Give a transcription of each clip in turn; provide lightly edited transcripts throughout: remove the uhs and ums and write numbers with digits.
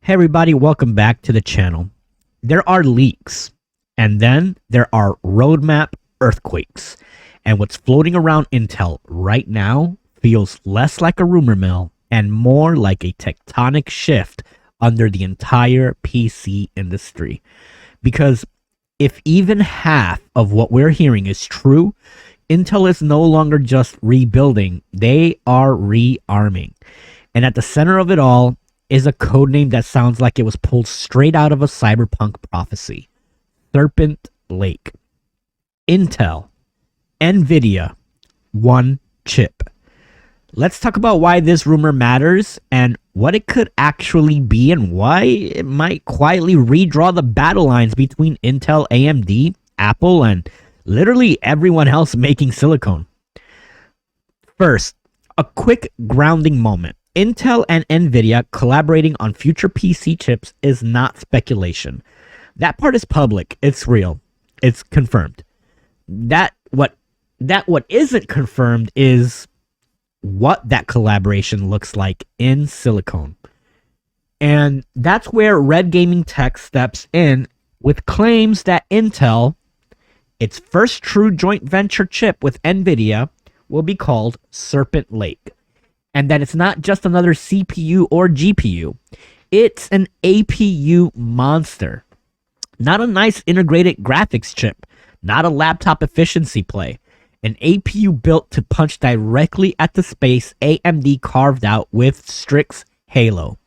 Hey everybody, welcome back to the channel. There are leaks, and then there are roadmap earthquakes. And what's floating around Intel right now feels less like a rumor mill and more like a tectonic shift under the entire PC industry. Because if even half of what we're hearing is true, Intel is no longer just rebuilding, they are rearming. And at the center of it all is a codename that sounds like it was pulled straight out of a cyberpunk prophecy. Serpent Lake. Intel. Nvidia. One chip. Let's talk about why this rumor matters and what it could actually be and why it might quietly redraw the battle lines between Intel, AMD, Apple, and literally everyone else making silicone. First, a quick grounding moment. Intel and Nvidia collaborating on future PC chips is not speculation. That part is public. It's real. It's confirmed. What isn't confirmed is what that collaboration looks like in silicone. And that's where Red Gaming Tech steps in with claims that Intel, its first true joint venture chip with Nvidia, will be called Serpent Lake. And that it's not just another CPU or GPU. It's an APU monster. Not a nice integrated graphics chip. Not a laptop efficiency play. An APU built to punch directly at the space AMD carved out with Strix Halo.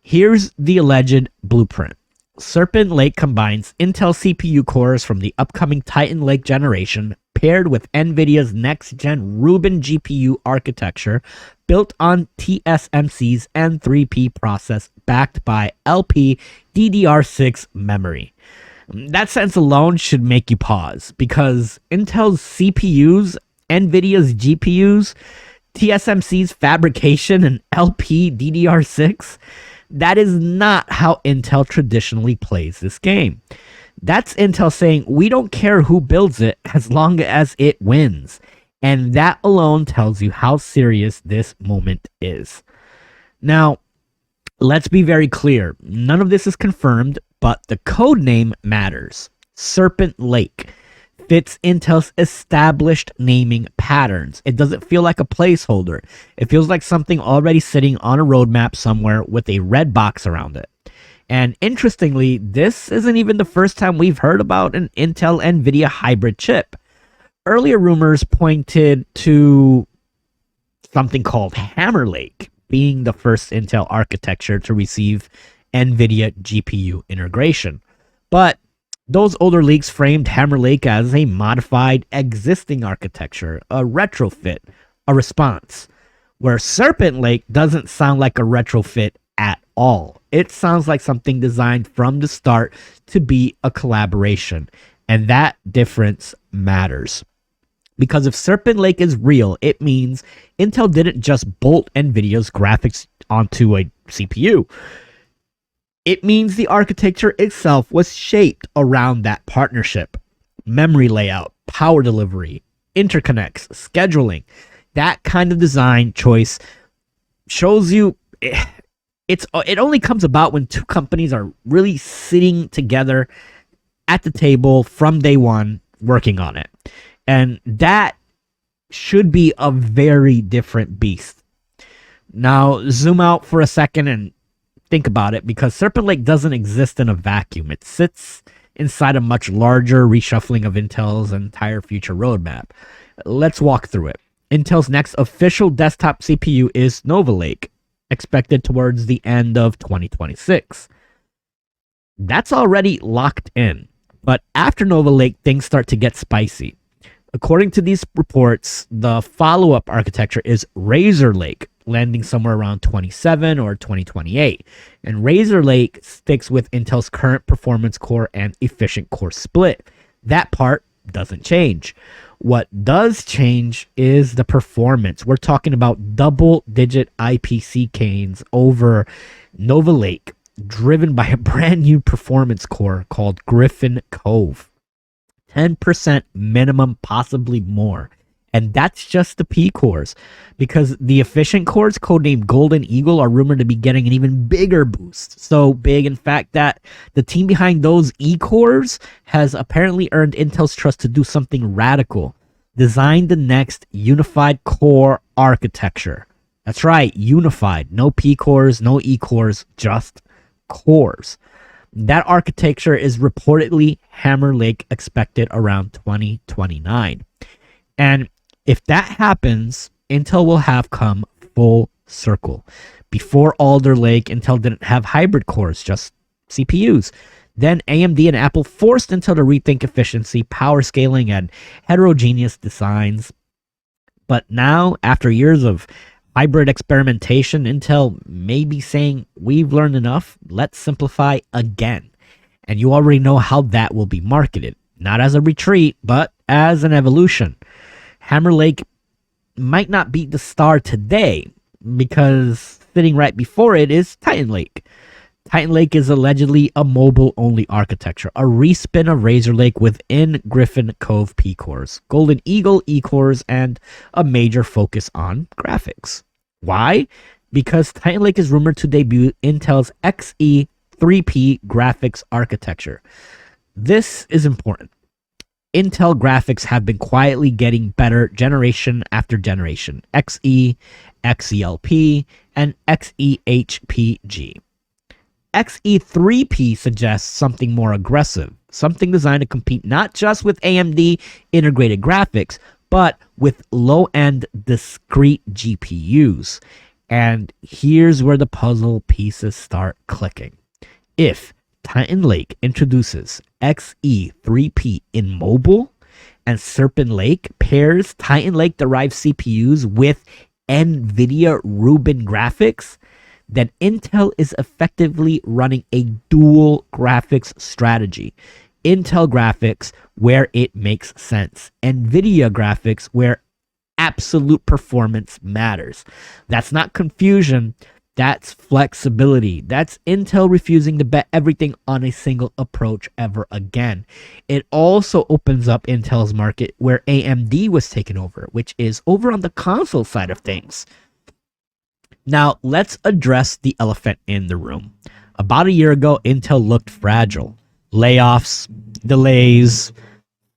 Here's the alleged blueprint. Serpent Lake combines Intel CPU cores from the upcoming Titan Lake generation paired with Nvidia's next-gen Rubin GPU architecture built on TSMC's N3P process backed by LPDDR6 memory. That sentence alone should make you pause because Intel's CPUs, Nvidia's GPUs, TSMC's fabrication, and LPDDR6, that is not how Intel traditionally plays this game. That's Intel saying, we don't care who builds it as long as it wins. And that alone tells you how serious this moment is. Now, let's be very clear. None of this is confirmed, but the code name matters. Serpent Lake fits Intel's established naming patterns. It doesn't feel like a placeholder. It feels like something already sitting on a roadmap somewhere with a red box around it. And interestingly, this isn't even the first time we've heard about an Intel Nvidia hybrid chip. Earlier rumors pointed to something called Hammer Lake being the first Intel architecture to receive Nvidia GPU integration. But those older leaks framed Hammer Lake as a modified existing architecture, a retrofit, a response, where Serpent Lake doesn't sound like a retrofit at all. It sounds like something designed from the start to be a collaboration, and that difference matters. Because if Serpent Lake is real, it means Intel didn't just bolt Nvidia's graphics onto a CPU. It means the architecture itself was shaped around that partnership. Memory layout, power delivery, interconnects, scheduling. That kind of design choice shows you it only comes about when two companies are really sitting together at the table from day one working on it. And that should be a very different beast. Now, zoom out for a second and think about it, because Serpent Lake doesn't exist in a vacuum. It sits inside a much larger reshuffling of Intel's entire future roadmap. Let's walk through it. Intel's next official desktop CPU is Nova Lake, expected towards the end of 2026. That's already locked in. But after Nova Lake, things start to get spicy. According to these reports, the follow-up architecture is Razor Lake, landing somewhere around 27 or 2028. And Razor Lake sticks with Intel's current performance core and efficient core split. That part doesn't change. What does change is the performance. We're talking about double-digit IPC gains over Nova Lake, driven by a brand new performance core called Griffin Cove. 10% minimum, possibly more. And that's just the P cores, because the efficient cores, codenamed Golden Eagle, are rumored to be getting an even bigger boost. So big, in fact, that the team behind those E cores has apparently earned Intel's trust to do something radical: design the next unified core architecture. That's right, unified. No P cores, no E cores, just cores. That architecture is reportedly Hammer Lake, expected around 2029. And if that happens, Intel will have come full circle. Before Alder Lake, Intel didn't have hybrid cores, just CPUs. Then AMD and Apple forced Intel to rethink efficiency, power scaling, and heterogeneous designs. But now, after years of hybrid experimentation, Intel may be saying, we've learned enough, let's simplify again. And you already know how that will be marketed. Not as a retreat, but as an evolution. Hammer Lake might not be the star today, because sitting right before it is Titan Lake. Titan Lake is allegedly a mobile-only architecture, a respin of Razor Lake within Griffin Cove P cores, Golden Eagle E cores, and a major focus on graphics. Why? Because Titan Lake is rumored to debut Intel's Xe3P graphics architecture. This is important. Intel graphics have been quietly getting better generation after generation: Xe, XeLP, and XeHPG. Xe3P suggests something more aggressive, something designed to compete not just with AMD integrated graphics, but with low-end discrete GPUs. And here's where the puzzle pieces start clicking. If Titan Lake introduces Xe3P in mobile, and Serpent Lake pairs Titan Lake derived CPUs with Nvidia Rubin graphics, then Intel is effectively running a dual graphics strategy. Intel graphics where it makes sense, Nvidia graphics where absolute performance matters. That's not confusion. That's flexibility. That's Intel refusing to bet everything on a single approach ever again. It also opens up Intel's market where AMD was taken over, which is over on the console side of things. Now, let's address the elephant in the room. About a year ago, Intel looked fragile. Layoffs, delays,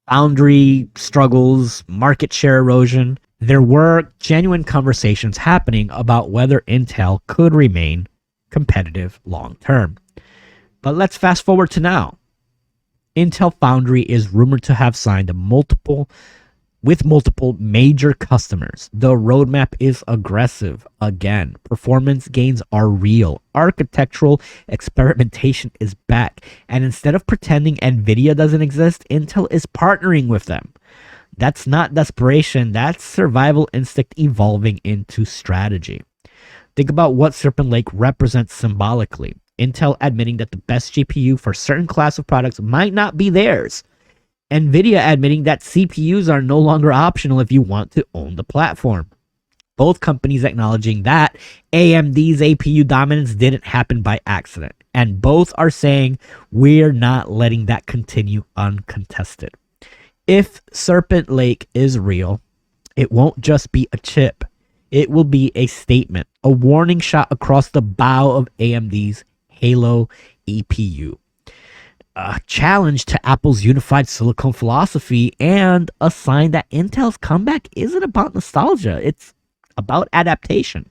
foundry struggles, market share erosion. There were genuine conversations happening about whether Intel could remain competitive long term. But let's fast forward to now. Intel Foundry is rumored to have signed multiple major customers. The roadmap is aggressive again. Performance gains are real. Architectural experimentation is back. And instead of pretending Nvidia doesn't exist, Intel is partnering with them. That's not desperation. That's survival instinct evolving into strategy. Think about what Serpent Lake represents symbolically. Intel admitting that the best GPU for certain class of products might not be theirs. Nvidia admitting that CPUs are no longer optional if you want to own the platform. Both companies acknowledging that AMD's APU dominance didn't happen by accident. And both are saying we're not letting that continue uncontested. If Serpent Lake is real, it won't just be a chip. It will be a statement, a warning shot across the bow of AMD's Halo EPU. A challenge to Apple's unified silicon philosophy, and a sign that Intel's comeback isn't about nostalgia, it's about adaptation.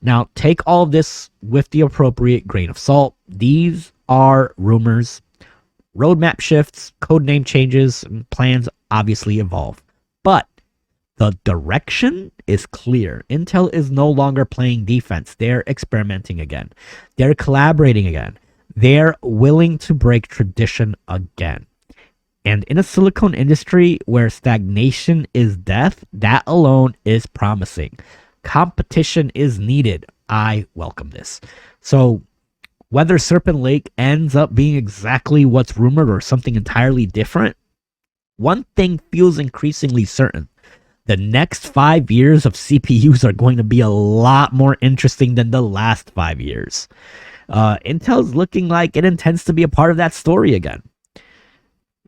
Now, take all of this with the appropriate grain of salt. These are rumors. Roadmap shifts, codename changes, and plans obviously evolve. But the direction is clear. Intel is no longer playing defense. They're experimenting again. They're collaborating again. They're willing to break tradition again. And in a silicon industry where stagnation is death, that alone is promising. Competition is needed. I welcome this. So whether Serpent Lake ends up being exactly what's rumored or something entirely different, one thing feels increasingly certain. The next 5 years of CPUs are going to be a lot more interesting than the last 5 years. Intel's looking like it intends to be a part of that story again.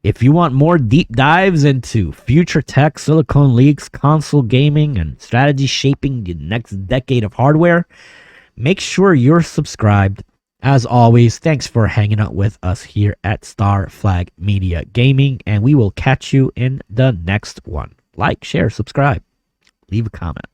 If you want more deep dives into future tech, Silicon Leaks, console gaming, and strategy shaping the next decade of hardware, make sure you're subscribed. As always, thanks for hanging out with us here at Star Flag Media Gaming, and we will catch you in the next one. Like, share, subscribe, leave a comment.